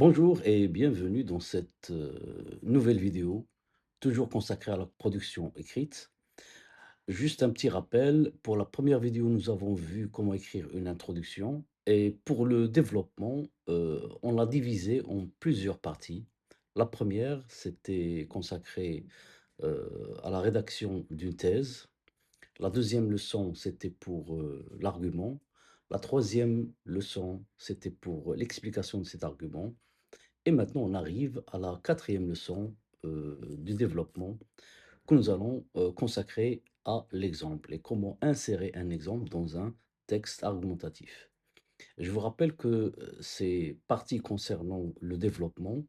Bonjour et bienvenue dans cette nouvelle vidéo, toujours consacrée à la production écrite. Juste un petit rappel, pour la première vidéo, nous avons vu comment écrire une introduction et pour le développement, on l'a divisé en plusieurs parties. La première, c'était consacré à la rédaction d'une thèse. La deuxième leçon, c'était pour l'argument. La troisième leçon, c'était pour l'explication de cet argument. Et maintenant, on arrive à la quatrième leçon du développement que nous allons consacrer à l'exemple et comment insérer un exemple dans un texte argumentatif. Je vous rappelle que ces parties concernant le développement,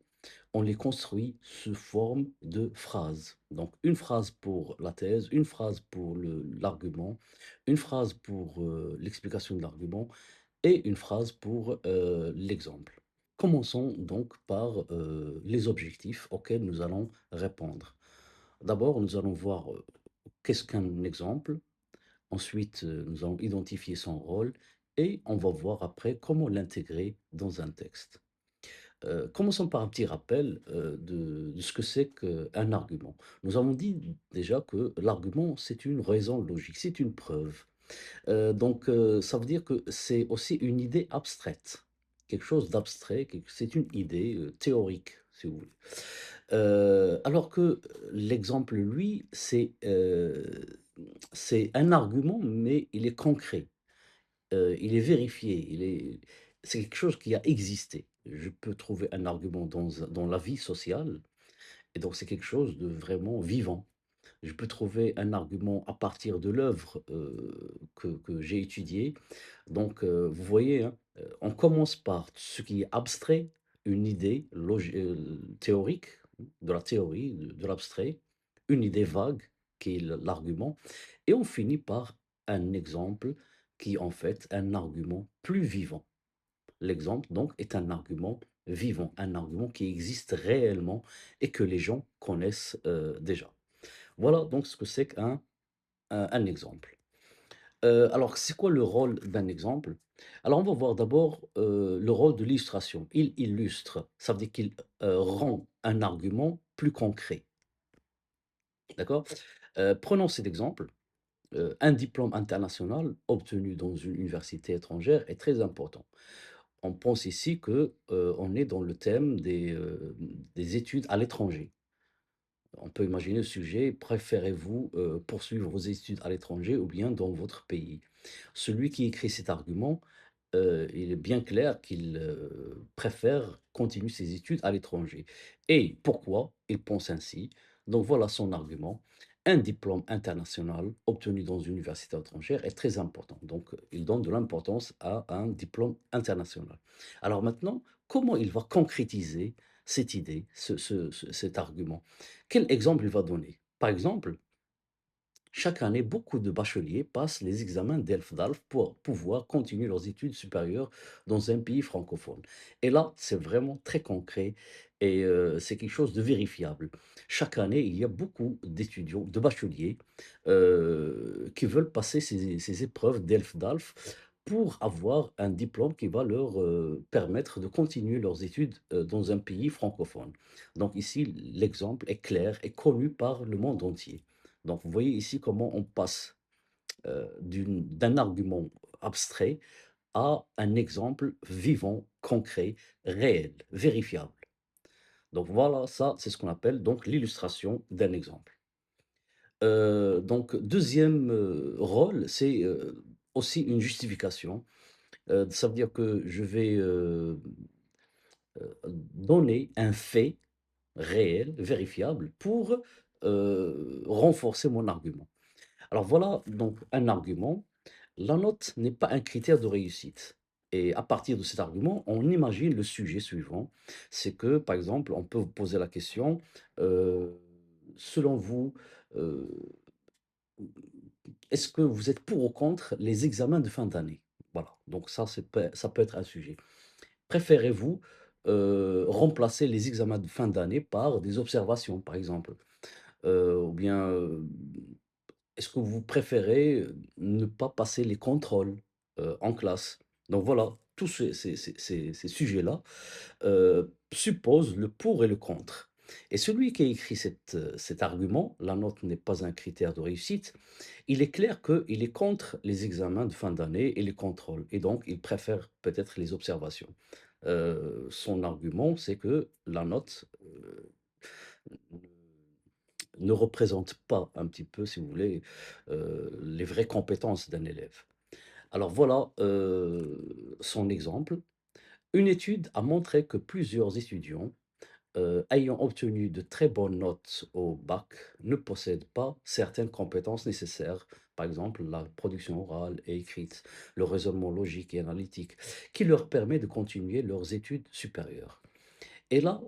on les construit sous forme de phrases. Donc, une phrase pour la thèse, une phrase pour l'argument, une phrase pour l'explication de l'argument et une phrase pour l'exemple. Commençons donc par les objectifs auxquels nous allons répondre. D'abord, nous allons voir qu'est-ce qu'un exemple. Ensuite, nous allons identifier son rôle et on va voir après comment l'intégrer dans un texte. Commençons par un petit rappel de ce que c'est qu'un argument. Nous avons dit déjà que l'argument, c'est une raison logique, c'est une preuve. Ça veut dire que c'est aussi une idée abstraite, quelque chose d'abstrait, c'est une idée, théorique, si vous voulez. Alors que l'exemple, lui, c'est un argument, mais il est concret, il est vérifié, c'est quelque chose qui a existé. Je peux trouver un argument dans la vie sociale et donc c'est quelque chose de vraiment vivant. Je peux trouver un argument à partir de l'œuvre, que j'ai étudiée. Vous voyez, hein, on commence par ce qui est abstrait, une idée théorique, de la théorie, de l'abstrait, une idée vague qui est l'argument et on finit par un exemple qui est en fait un argument plus vivant. L'exemple donc est un argument vivant, un argument qui existe réellement et que les gens connaissent, déjà. Voilà donc ce que c'est qu'un exemple. Alors c'est quoi le rôle d'un exemple? Alors on va voir d'abord, le rôle de l'illustration. Il illustre, ça veut dire qu'il, rend un argument plus concret, d'accord? Prenons cet exemple, un diplôme international obtenu dans une université étrangère est très important. On pense ici que, on est dans le thème des études à l'étranger. On peut imaginer le sujet: préférez-vous, poursuivre vos études à l'étranger ou bien dans votre pays? Celui qui écrit cet argument, il est bien clair qu'il, préfère continuer ses études à l'étranger. Et pourquoi il pense ainsi? Donc voilà son argument. Un diplôme international obtenu dans une université étrangère est très important. Donc, il donne de l'importance à un diplôme international. Alors maintenant, comment il va concrétiser cette idée, cet argument? Quel exemple il va donner? Par exemple, chaque année, beaucoup de bacheliers passent les examens DELF-DALF pour pouvoir continuer leurs études supérieures dans un pays francophone. Et là, c'est vraiment très concret et c'est quelque chose de vérifiable. Chaque année, il y a beaucoup d'étudiants, de bacheliers qui veulent passer ces épreuves DELF-DALF pour avoir un diplôme qui va leur permettre de continuer leurs études dans un pays francophone. Donc ici, l'exemple est clair et connu par le monde entier. Donc, vous voyez ici comment on passe d'un argument abstrait à un exemple vivant, concret, réel, vérifiable. Donc voilà, ça, c'est ce qu'on appelle donc l'illustration d'un exemple. Donc, deuxième rôle, c'est aussi une justification. Ça veut dire que je vais donner un fait réel, vérifiable, pour renforcer mon argument. Alors voilà donc un argument. La note n'est pas un critère de réussite. Et à partir de cet argument, on imagine le sujet suivant. C'est que, par exemple, on peut vous poser la question, euh, selon vous, euh, est-ce que vous êtes pour ou contre les examens de fin d'année? Voilà, donc ça peut être un sujet. Préférez-vous remplacer les examens de fin d'année par des observations, par exemple? Ou bien, est-ce que vous préférez, ne pas passer les contrôles, en classe? Donc voilà, tous ces sujets-là suppose le pour et le contre. Et celui qui a écrit cet argument, la note n'est pas un critère de réussite, il est clair qu'il est contre les examens de fin d'année et les contrôles, et donc il préfère peut-être les observations. Son argument, c'est que la note ne représente pas un petit peu, si vous voulez, les vraies compétences d'un élève. Alors voilà son exemple. Une étude a montré que plusieurs étudiants ayant obtenu de très bonnes notes au bac ne possèdent pas certaines compétences nécessaires, par exemple la production orale et écrite, le raisonnement logique et analytique, qui leur permet de continuer leurs études supérieures. Et là,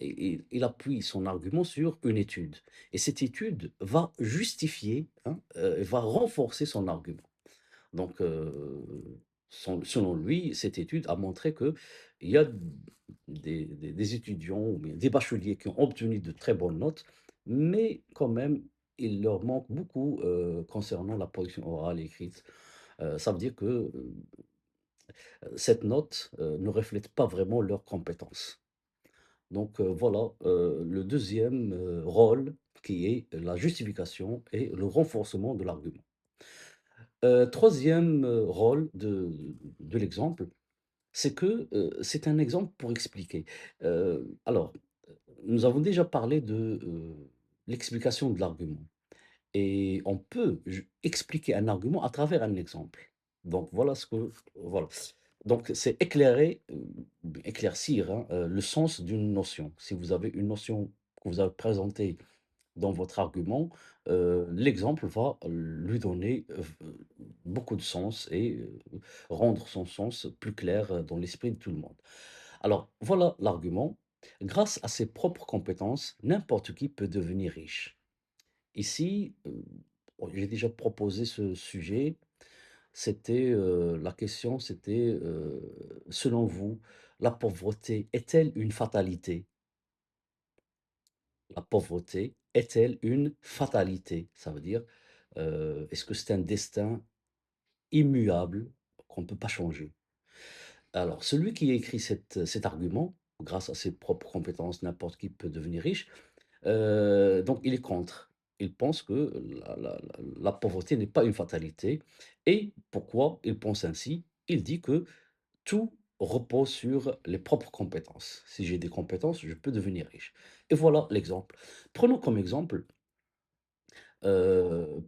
il appuie son argument sur une étude. Et cette étude va justifier, hein, va renforcer son argument. Donc, selon lui, cette étude a montré qu'il y a des étudiants ou bien des bacheliers qui ont obtenu de très bonnes notes, mais quand même, il leur manque beaucoup concernant la production orale et écrite. Ça veut dire que cette note ne reflète pas vraiment leurs compétences. Donc voilà le deuxième rôle qui est la justification et le renforcement de l'argument. 3e rôle de l'exemple, c'est que, c'est un exemple pour expliquer. Alors, nous avons déjà parlé de, l'explication de l'argument et on peut expliquer un argument à travers un exemple. Donc voilà ce que voilà. Donc c'est éclairer, éclaircir, hein, le sens d'une notion. Si vous avez une notion que vous avez présentée dans votre argument, l'exemple va lui donner, beaucoup de sens et rendre son sens plus clair, dans l'esprit de tout le monde. Alors voilà l'argument. Grâce à ses propres compétences, n'importe qui peut devenir riche. Ici, bon, j'ai déjà proposé ce sujet. C'était, la question c'était, selon vous, la pauvreté est-elle une fatalité? La pauvreté est-elle une fatalité? Ça veut dire, est-ce que c'est un destin immuable qu'on ne peut pas changer? Alors, celui qui a écrit cet argument, grâce à ses propres compétences, n'importe qui peut devenir riche, donc il est contre. Il pense que la pauvreté n'est pas une fatalité. Et pourquoi il pense ainsi? Il dit que tout repose sur les propres compétences. Si j'ai des compétences, je peux devenir riche. Et voilà l'exemple. Prenons comme exemple, le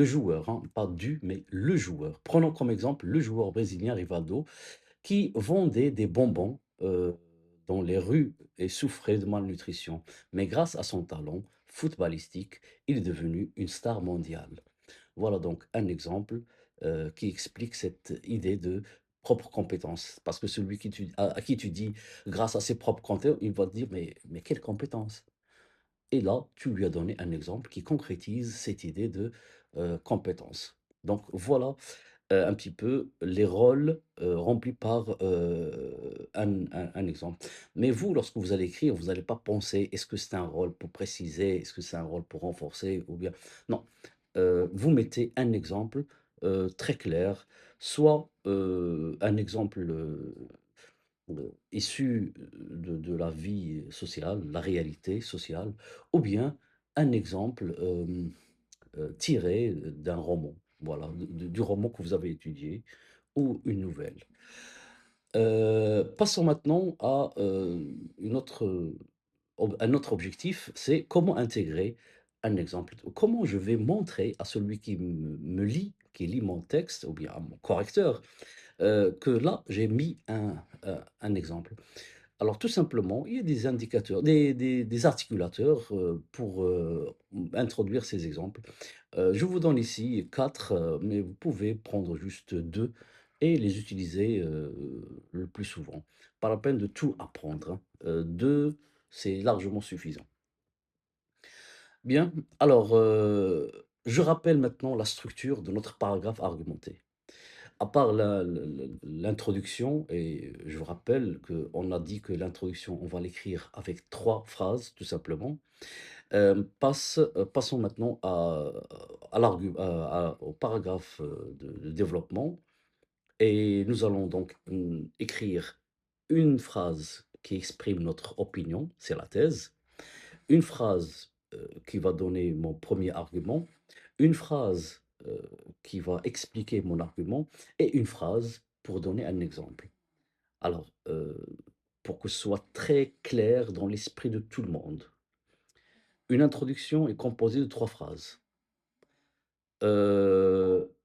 joueur, hein, pas du, mais le joueur. Prenons comme exemple le joueur brésilien Rivaldo qui vendait des bonbons, dans les rues et souffrait de malnutrition. Mais grâce à son talent footballistique, il est devenu une star mondiale. Voilà donc un exemple, qui explique cette idée de propres compétences. Parce que celui à qui tu dis: «Grâce à ses propres compétences», il va te dire: «Mais quelles compétences?» Et là, tu lui as donné un exemple qui concrétise cette idée de, compétence. Donc voilà, un petit peu les rôles, remplis par, un exemple. Mais vous, lorsque vous allez écrire, vous n'allez pas penser: «Est-ce que c'est un rôle pour préciser? Est-ce que c'est un rôle pour renforcer?» ou bien non, vous mettez un exemple, très clair, soit, un exemple, issu de la vie sociale, la réalité sociale, ou bien un exemple, tiré d'un roman, voilà, du roman que vous avez étudié ou une nouvelle. Passons maintenant à, une autre, un autre objectif, c'est comment intégrer un exemple. Comment je vais montrer à celui qui me lit, qui lit mon texte ou bien à mon correcteur, que là, j'ai mis un exemple. Alors tout simplement, il y a des indicateurs, des articulateurs, pour, introduire ces exemples. Je vous donne ici 4, mais vous pouvez prendre juste 2 et les utiliser, le plus souvent. Pas la peine de tout apprendre, hein. 2, c'est largement suffisant. Bien, alors, je rappelle maintenant la structure de notre paragraphe argumenté. À part l'introduction, et je vous rappelle qu'on a dit que l'introduction, on va l'écrire avec 3 phrases tout simplement. Passons maintenant au paragraphe, de développement. et nous allons donc, écrire une phrase qui exprime notre opinion, c'est la thèse, une phrase, qui va donner mon premier argument, une phrase, qui va expliquer mon argument et une phrase pour donner un exemple. Alors, pour que ce soit très clair dans l'esprit de tout le monde, une introduction est composée de 3 phrases.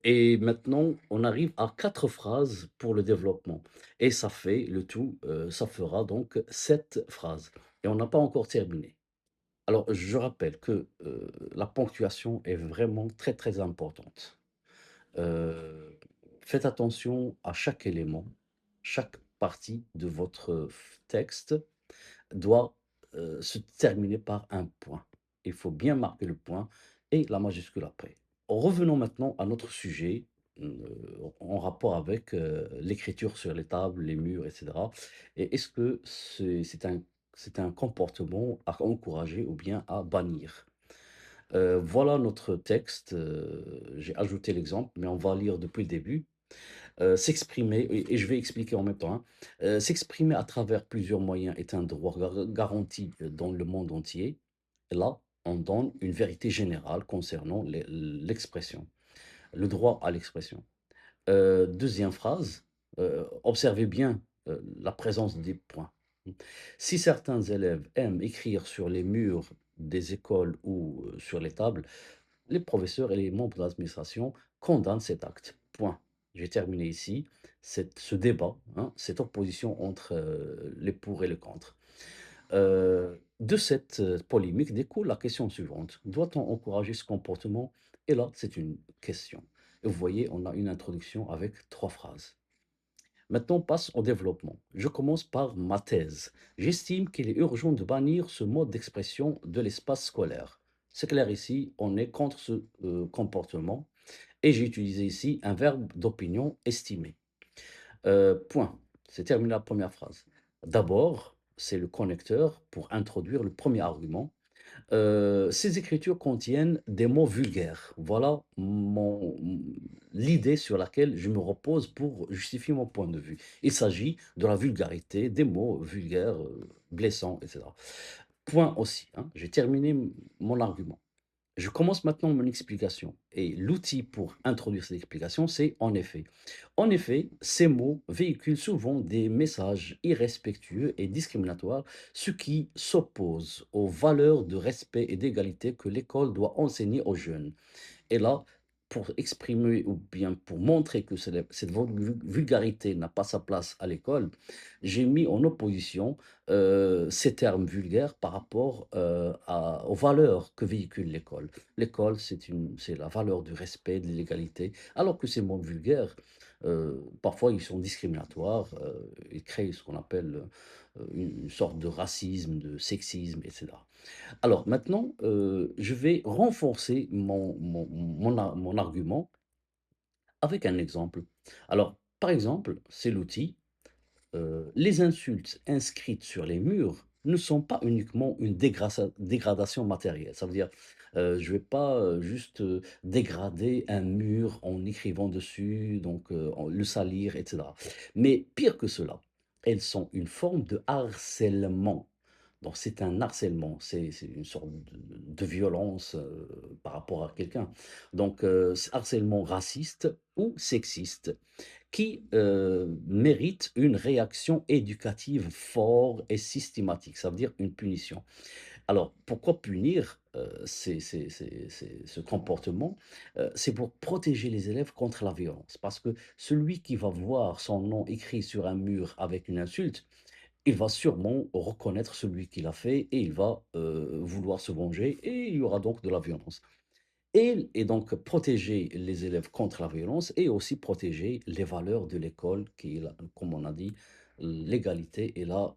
Et maintenant, on arrive à 4 phrases pour le développement et ça fait le tout, ça fera donc 7 phrases et on n'a pas encore terminé. Alors, je rappelle que, la ponctuation est vraiment très, très importante. Heu, Faites attention à chaque élément, chaque partie de votre texte doit, se terminer par un point. Il faut bien marquer le point et la majuscule après. Revenons maintenant à notre sujet, en rapport avec, l'écriture sur les tables, les murs et cetera et est-ce que c'est un comportement à encourager ou bien à bannir? Voilà notre texte, j'ai ajouté l'exemple, mais on va lire depuis le début. S'exprimer et je vais expliquer en même temps, hein. S'exprimer à travers plusieurs moyens est un droit garanti, dans le monde entier. Là, on donne une vérité générale concernant l'expression, le droit à l'expression. 2e phrase, observez bien, la présence des points. Si certains élèves aiment écrire sur les murs des écoles ou, sur les tables, les professeurs et les membres de l'administration condamnent cet acte. Point. J'ai terminé ici ce débat, hein, cette opposition entre les pour et les contre. De cette polémique découle la question suivante. Doit-on encourager ce comportement? Et là, c'est une question. Et vous voyez, on a une introduction avec 3 phrases. Maintenant, on passe au développement. Je commence par ma thèse. J'estime qu'il est urgent de bannir ce mode d'expression de l'espace scolaire. C'est clair ici, on est contre ce comportement et j'ai utilisé ici un verbe d'opinion estimé. Point. C'est terminé la première phrase. D'abord, c'est le connecteur pour introduire le premier argument. Ces écritures contiennent des mots vulgaires. Voilà l'idée sur laquelle je me repose pour justifier mon point de vue. Il s'agit de la vulgarité, des mots vulgaires, blessants, etc. Point aussi, hein, j'ai terminé mon argument. Je commence maintenant mon explication et l'outil pour introduire cette explication, c'est en effet. En effet, ces mots véhiculent souvent des messages irrespectueux et discriminatoires, ce qui s'oppose aux valeurs de respect et d'égalité que l'école doit enseigner aux jeunes. Et là, pour exprimer ou bien pour montrer que cette vulgarité n'a pas sa place à l'école, j'ai mis en opposition ces termes vulgaires par rapport aux valeurs que véhicule l'école. L'école, c'est la valeur du respect, de l'égalité, alors que ces mots vulgaires, parfois, ils sont discriminatoires, ils créent ce qu'on appelle une sorte de racisme, de sexisme, etc. Alors maintenant, je vais renforcer mon argument avec un exemple. Alors, par exemple, c'est l'outil, les insultes inscrites sur les murs ne sont pas uniquement une dégradation matérielle. Ça veut dire, je vais pas, juste, dégrader un mur en écrivant dessus, donc en le salir et cetera. Mais pire que cela, elles sont une forme de harcèlement. Donc c'est un harcèlement, c'est une sorte de violence, par rapport à quelqu'un. Donc c'est harcèlement raciste ou sexiste qui, mérite une réaction éducative forte et systématique, ça veut dire une punition. Alors pourquoi punir, ce comportement? C'est pour protéger les élèves contre la violence. Parce que celui qui va voir son nom écrit sur un mur avec une insulte, il va sûrement reconnaître celui qui l'a fait et il va, vouloir se venger et il y aura donc de la violence. Et donc protéger les élèves contre la violence et aussi protéger les valeurs de l'école qui est la comme on a dit, l'égalité et le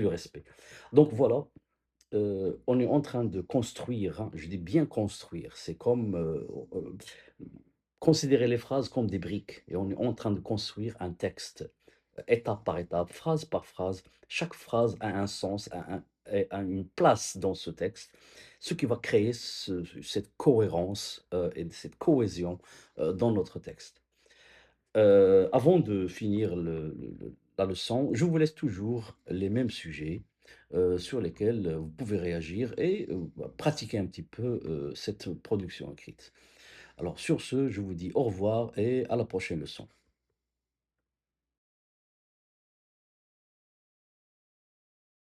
respect. Donc voilà, on est en train de construire, hein, je dis bien construire, c'est comme, considérer les phrases comme des briques et on est en train de construire un texte, étape par étape, phrase par phrase. Chaque phrase a un sens, a une place dans ce texte, ce qui va créer cette cohérence, et cette cohésion, dans notre texte. Avant de finir la leçon, je vous laisse toujours les mêmes sujets, sur lesquels, vous pouvez réagir et pratiquer un petit peu, cette production écrite. Alors sur ce, je vous dis au revoir et à la prochaine leçon.